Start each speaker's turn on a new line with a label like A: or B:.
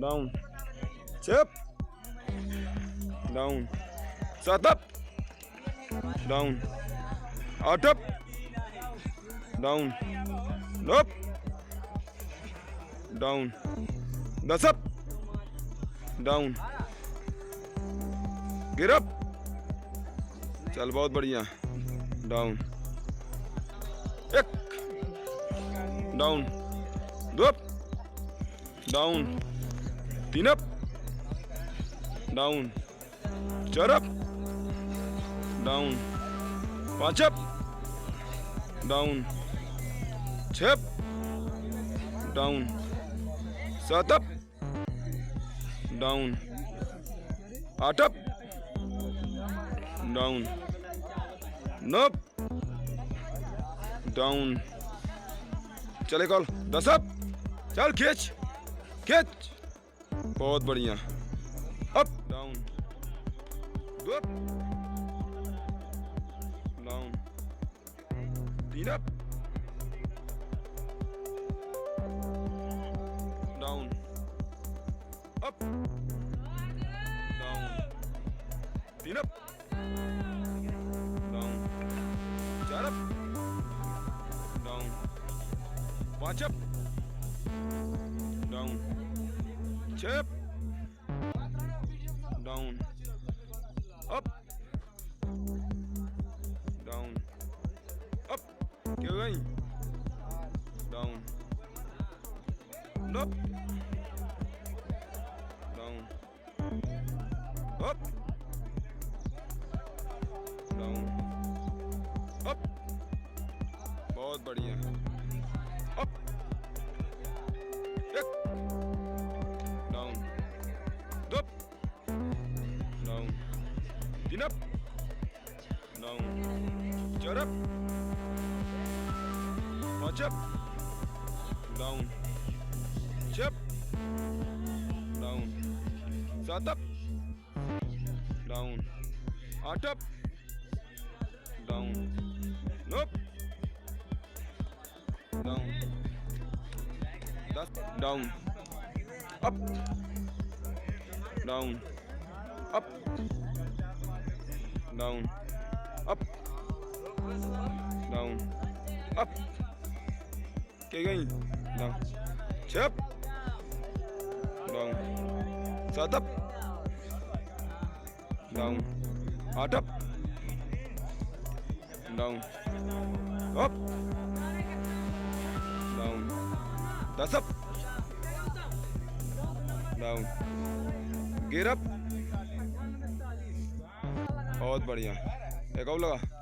A: Down, 6 down, 7 up, down, 8 up, down, 9 up, down, 10 up, down, गिर up, चल बहुत बढ़िया, down, 1 down, 2 up, down, 3 up, down, 4 up, down, 5 up, down, 6 up, down, 7 up, down, 8 up, down, 9 up, down, चले call, 10 up, चल खींच खींच, बहुत बढ़िया, up down, 2 up, down, 3 up, down, up, down, 3 up, down, 4 up, down, 5 up, down, 6 up, down, up, down, up, क्या गई, down, up, down, up, down, up, बहुत बढ़िया, up, 1 down, 2 up, down, 3 up, down, 4 up, 5 up, down, 6 up, down, 7 up, down, 8 up, down, 9 up, down, 10 down, up, down, up, down, up, down, up, क्या गई, down, 6 up, down, 7 up, down, 8 up, down, up, down, 10 up, down, गिर up, बहुत बढ़िया, एक और लगा।